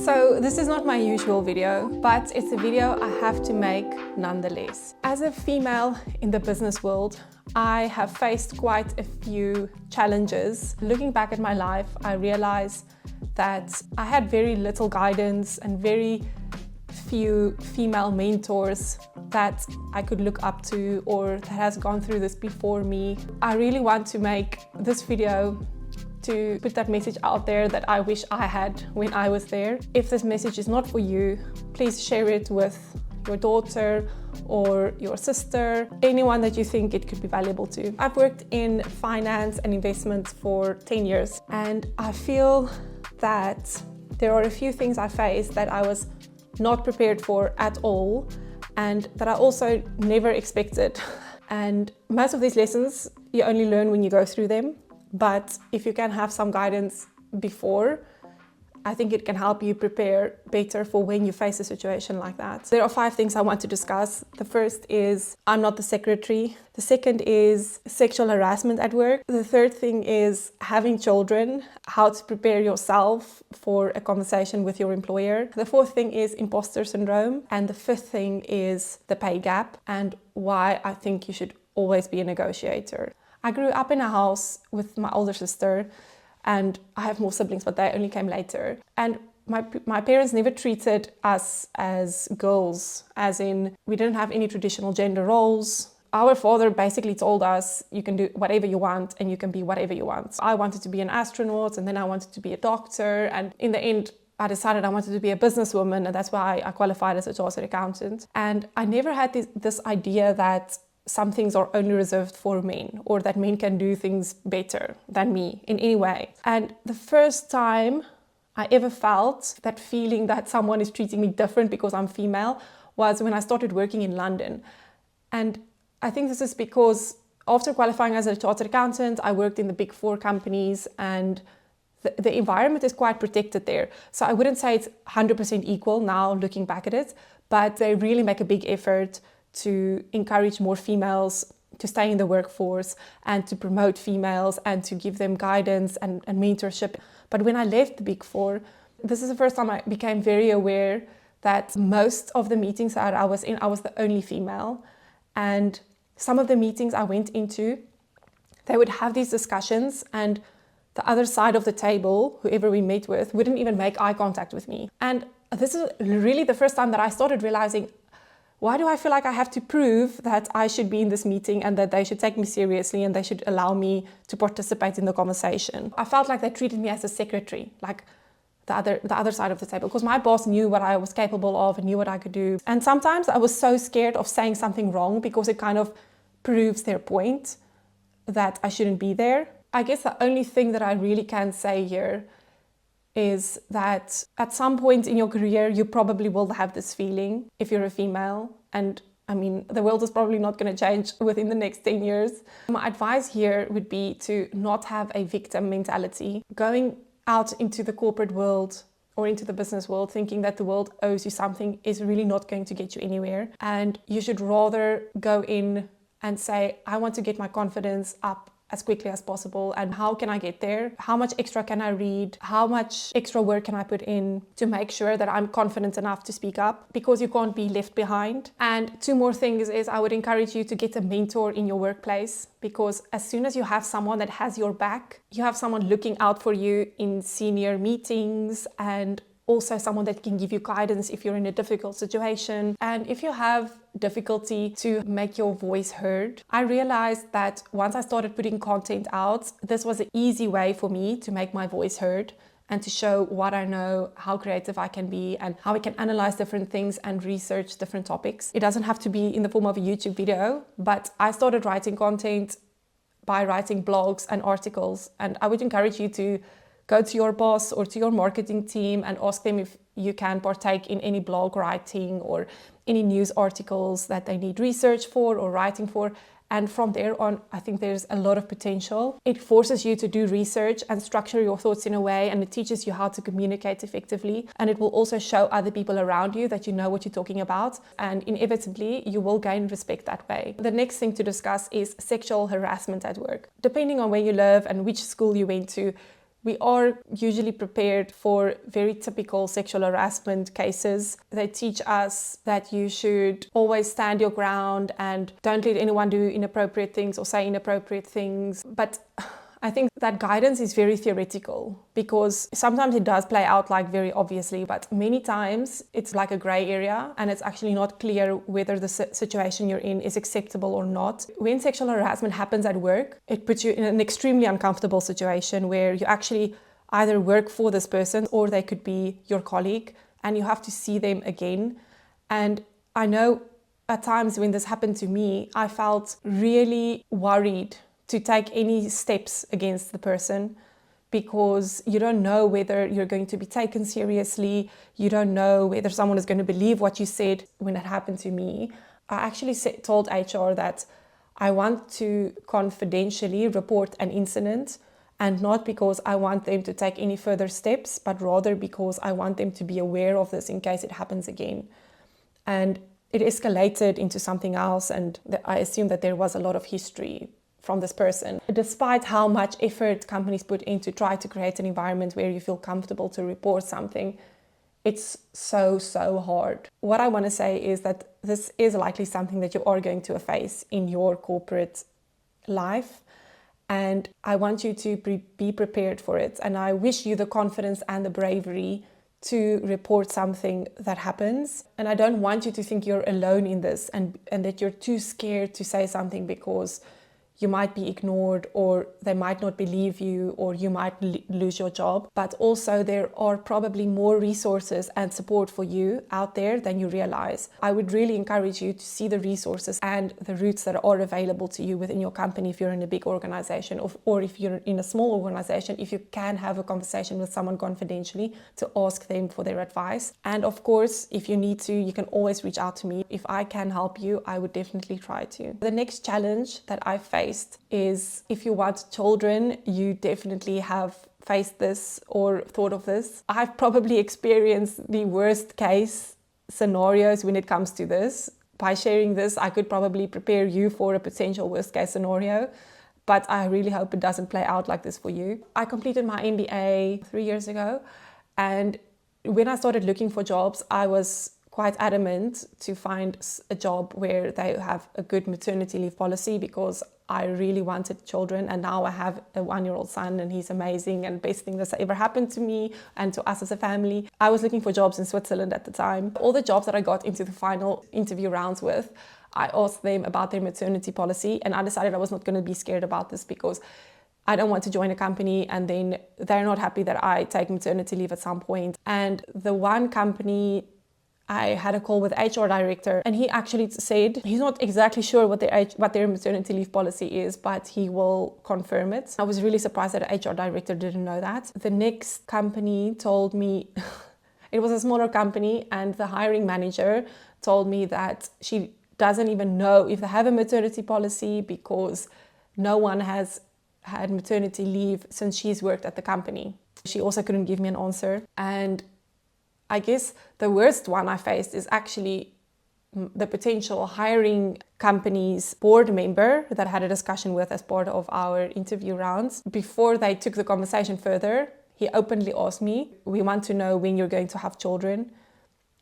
So this is not my usual video, but it's a video I have to make nonetheless. As a female in the business world, I have faced quite a few challenges. Looking back at my life, I realize that I had very little guidance and very few female mentors that I could look up to or that has gone through this before me. I really want to make this video to put that message out there that I wish I had when I was there. If this message is not for you, please share it with your daughter or your sister, anyone that you think it could be valuable to. I've worked in finance and investments for 10 years, and I feel that there are a few things I faced that I was not prepared for at all, and that I also never expected. And most of these lessons you only learn when you go through them. But if you can have some guidance before, I think it can help you prepare better for when you face a situation like that. There are 5 things I want to discuss. The first is I'm not the secretary. The second is sexual harassment at work. The third thing is having children, how to prepare yourself for a conversation with your employer. The fourth thing is imposter syndrome. And the fifth thing is the pay gap and why I think you should always be a negotiator. I grew up in a house with my older sister, and I have more siblings, but they only came later. And my parents never treated us as girls, as in we didn't have any traditional gender roles. Our father basically told us you can do whatever you want and you can be whatever you want. I wanted to be an astronaut, and then I wanted to be a doctor, and in the end I decided I wanted to be a businesswoman, and that's why I qualified as a chartered accountant. And I never had this idea that some things are only reserved for men, or that men can do things better than me in any way. And the first time I ever felt that feeling that someone is treating me different because I'm female was when I started working in London. And I think this is because after qualifying as a chartered accountant, I worked in the big 4 companies, and the environment is quite protected there. So I wouldn't say it's 100% equal now looking back at it, but they really make a big effort to encourage more females to stay in the workforce and to promote females and to give them guidance and mentorship. But when I left the Big 4, this is the first time I became very aware that most of the meetings that I was in, I was the only female. And some of the meetings I went into, they would have these discussions, and the other side of the table, whoever we met with, wouldn't even make eye contact with me. And this is really the first time that I started realizing, why do I feel like I have to prove that I should be in this meeting and that they should take me seriously and they should allow me to participate in the conversation? I felt like they treated me as a secretary, like the other side of the table, because my boss knew what I was capable of and knew what I could do. And sometimes I was so scared of saying something wrong because it kind of proves their point that I shouldn't be there. I guess the only thing that I really can say here is that at some point in your career, you probably will have this feeling if you're a female. And I mean, the world is probably not going to change within the next 10 years. My advice here would be to not have a victim mentality. Going out into the corporate world or into the business world thinking that the world owes you something is really not going to get you anywhere. And you should rather go in and say, I want to get my confidence up as quickly as possible. And how can I get there? How much extra can I read? How much extra work can I put in to make sure that I'm confident enough to speak up? Because you can't be left behind. And 2 more things is I would encourage you to get a mentor in your workplace, because as soon as you have someone that has your back, you have someone looking out for you in senior meetings, and also someone that can give you guidance if you're in a difficult situation. And if you have difficulty to make your voice heard, I realized that once I started putting content out, this was an easy way for me to make my voice heard and to show what I know, how creative I can be, and how I can analyze different things and research different topics. It doesn't have to be in the form of a YouTube video, but I started writing content by writing blogs and articles. And I would encourage you to go to your boss or to your marketing team and ask them if you can partake in any blog writing or any news articles that they need research for or writing for. And from there on, I think there's a lot of potential. It forces you to do research and structure your thoughts in a way, and it teaches you how to communicate effectively. And it will also show other people around you that you know what you're talking about. And inevitably, you will gain respect that way. The next thing to discuss is sexual harassment at work. Depending on where you live and which school you went to, We are usually prepared for very typical sexual harassment cases. They teach us that you should always stand your ground and don't let anyone do inappropriate things or say inappropriate things. But I think that guidance is very theoretical, because sometimes it does play out like very obviously, but many times it's like a gray area and it's actually not clear whether the situation you're in is acceptable or not. When sexual harassment happens at work, it puts you in an extremely uncomfortable situation where you actually either work for this person or they could be your colleague and you have to see them again. And I know at times when this happened to me, I felt really worried to take any steps against the person, because you don't know whether you're going to be taken seriously. You don't know whether someone is going to believe what you said. When it happened to me, I actually told HR that I want to confidentially report an incident, and not because I want them to take any further steps, but rather because I want them to be aware of this in case it happens again. And it escalated into something else, and I assume that there was a lot of history from this person. Despite how much effort companies put in to try to create an environment where you feel comfortable to report something, it's so hard. What I want to say is that this is likely something that you are going to face in your corporate life, and I want you to be prepared for it. And I wish you the confidence and the bravery to report something that happens. And I don't want you to think you're alone in this and that you're too scared to say something because you might be ignored, or they might not believe you, or you might lose your job. But also there are probably more resources and support for you out there than you realize. I would really encourage you to see the resources and the routes that are available to you within your company if you're in a big organization, or if you're in a small organization, if you can have a conversation with someone confidentially to ask them for their advice. And of course, if you need to, you can always reach out to me. If I can help you, I would definitely try to. The next challenge that I faced is, if you want children, you definitely have faced this or thought of this. I've probably experienced the worst case scenarios when it comes to this. By sharing this, I could probably prepare you for a potential worst case scenario, but I really hope it doesn't play out like this for you. I completed my MBA 3 years ago, and when I started looking for jobs, I was quite adamant to find a job where they have a good maternity leave policy, because I really wanted children, and now I have a 1-year-old son and he's amazing and best thing that's ever happened to me and to us as a family. I was looking for jobs in Switzerland at the time. All the jobs that I got into the final interview rounds with, I asked them about their maternity policy, and I decided I was not going to be scared about this, because I don't want to join a company and then they're not happy that I take maternity leave at some point. And the one company, I had a call with the HR director, and he actually said he's not exactly sure what their maternity leave policy is, but he will confirm it. I was really surprised that the HR director didn't know that. The next company told me, it was a smaller company, and the hiring manager told me that she doesn't even know if they have a maternity policy, because no one has had maternity leave since she's worked at the company. She also couldn't give me an answer. And I guess the worst one I faced is actually the potential hiring company's board member that I had a discussion with as part of our interview rounds. Before they took the conversation further, he openly asked me, "We want to know when you're going to have children,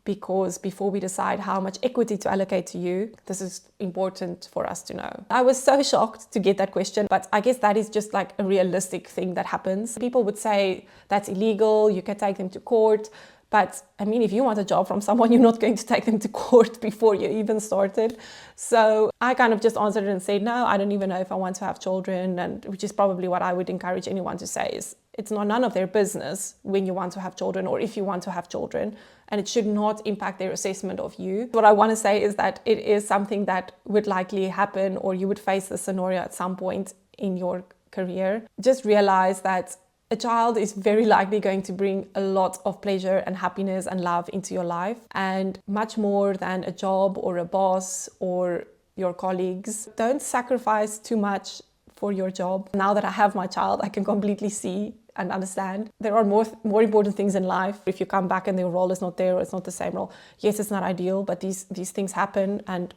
because before we decide how much equity to allocate to you, this is important for us to know." I was so shocked to get that question, but I guess that is just like a realistic thing that happens. People would say that's illegal, you can take them to court. But I mean, if you want a job from someone, you're not going to take them to court before you even started. So I kind of just answered and said, no, I don't even know if I want to have children, and which is probably what I would encourage anyone to say is, it's none of their business when you want to have children or if you want to have children, and it should not impact their assessment of you. What I want to say is that it is something that would likely happen, or you would face the scenario at some point in your career. Just realize that a child is very likely going to bring a lot of pleasure and happiness and love into your life, and much more than a job or a boss or your colleagues. Don't sacrifice too much for your job. Now that I have my child, I can completely see and understand. There are more important things in life. If you come back and the role is not there, or it's not the same role, yes, it's not ideal, but these things happen, and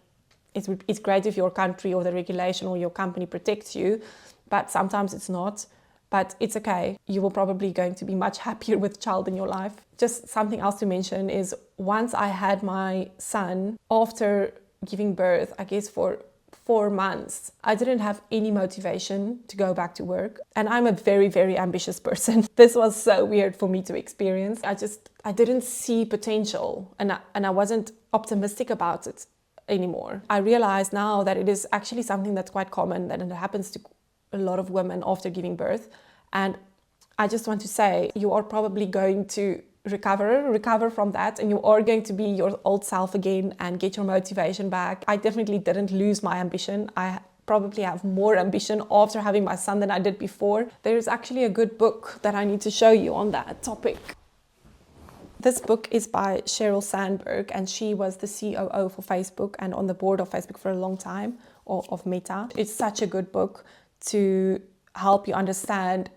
it's great if your country or the regulation or your company protects you, but sometimes it's not. but it's okay. You will probably going to be much happier with child in your life. Just something else to mention is once I had my son, after giving birth, I guess for 4 months, I didn't have any motivation to go back to work. And I'm a very, very ambitious person. This was so weird for me to experience. I didn't see potential, and I wasn't optimistic about it anymore. I realize now that it is actually something that's quite common, that it happens to a lot of women after giving birth. And I just want to say, you are probably going to recover from that, and you are going to be your old self again and get your motivation back. I definitely didn't lose my ambition. I probably have more ambition after having my son than I did before. There's actually a good book that I need to show you on that topic. This book is by Sheryl Sandberg, and she was the COO for Facebook and on the board of Facebook for a long time, or of Meta. It's such a good book to help you understand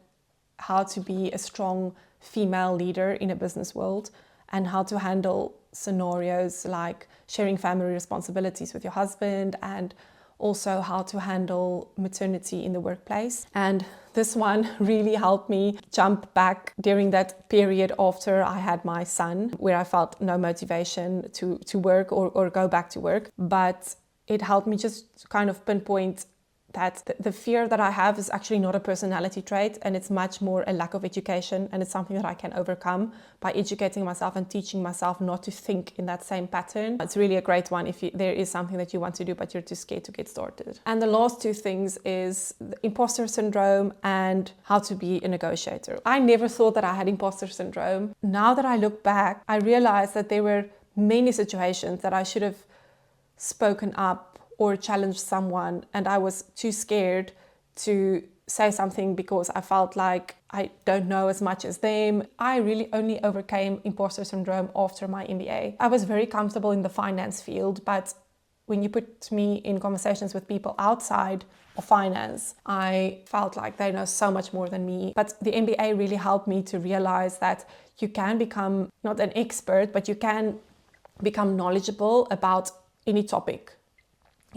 how to be a strong female leader in a business world, and how to handle scenarios like sharing family responsibilities with your husband, and also how to handle maternity in the workplace. And this one really helped me jump back during that period after I had my son, where I felt no motivation to work or go back to work. But it helped me just kind of pinpoint that the fear that I have is actually not a personality trait, and it's much more a lack of education, and it's something that I can overcome by educating myself and teaching myself not to think in that same pattern. It's really a great one if there is something that you want to do but you're too scared to get started. And the last two things is the imposter syndrome and how to be a negotiator. I never thought that I had imposter syndrome. Now that I look back, I realized that there were many situations that I should have spoken up or challenge someone, and I was too scared to say something because I felt like I don't know as much as them. I really only overcame imposter syndrome after my MBA. I was very comfortable in the finance field, but when you put me in conversations with people outside of finance, I felt like they know so much more than me. But the MBA really helped me to realize that you can become not an expert, but you can become knowledgeable about any topic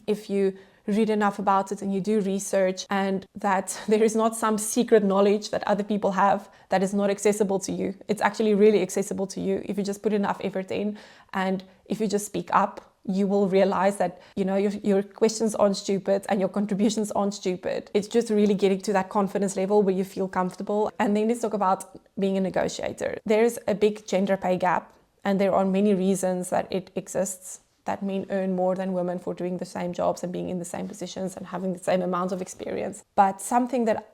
if you read enough about it and you do research, and that there is not some secret knowledge that other people have that is not accessible to you. It's actually really accessible to you if you just put enough effort in, and if you just speak up, you will realize that, you know, your questions aren't stupid and your contributions aren't stupid. It's just really getting to that confidence level where you feel comfortable. And then let's talk about being a negotiator. There's a big gender pay gap, and there are many reasons that it exists, that men earn more than women for doing the same jobs and being in the same positions and having the same amount of experience. But something that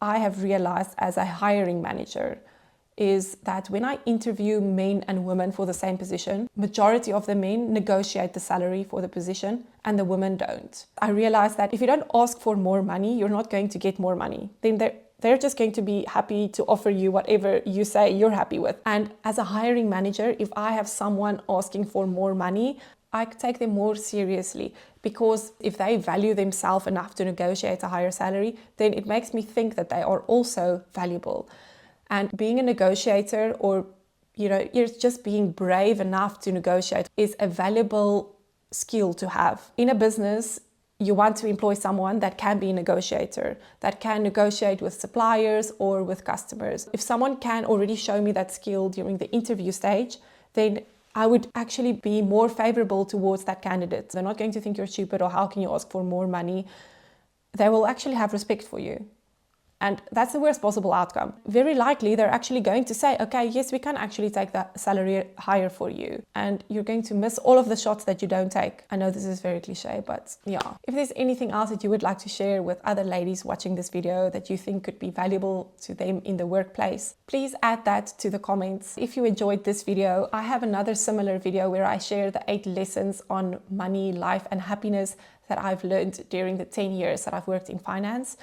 I have realized as a hiring manager is that when I interview men and women for the same position, majority of the men negotiate the salary for the position and the women don't. I realized that if you don't ask for more money, you're not going to get more money. Then they're just going to be happy to offer you whatever you say you're happy with. And as a hiring manager, if I have someone asking for more money, I take them more seriously, because if they value themselves enough to negotiate a higher salary, then it makes me think that they are also valuable. And being a negotiator, or you're just being brave enough to negotiate, is a valuable skill to have. In a business, you want to employ someone that can be a negotiator, that can negotiate with suppliers or with customers. If someone can already show me that skill during the interview stage, then I would actually be more favorable towards that candidate. They're not going to think you're stupid or how can you ask for more money. They will actually have respect for you. And that's the worst possible outcome. Very likely they're actually going to say, okay, yes, we can actually take that salary higher for you. And you're going to miss all of the shots that you don't take. I know this is very cliche, but yeah. If there's anything else that you would like to share with other ladies watching this video that you think could be valuable to them in the workplace, please add that to the comments. If you enjoyed this video, I have another similar video where I share the 8 lessons on money, life, and happiness that I've learned during the 10 years that I've worked in finance.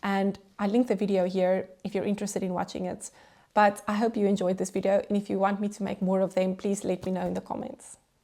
And I link the video here if you're interested in watching it. But I hope you enjoyed this video, and if you want me to make more of them, please let me know in the comments.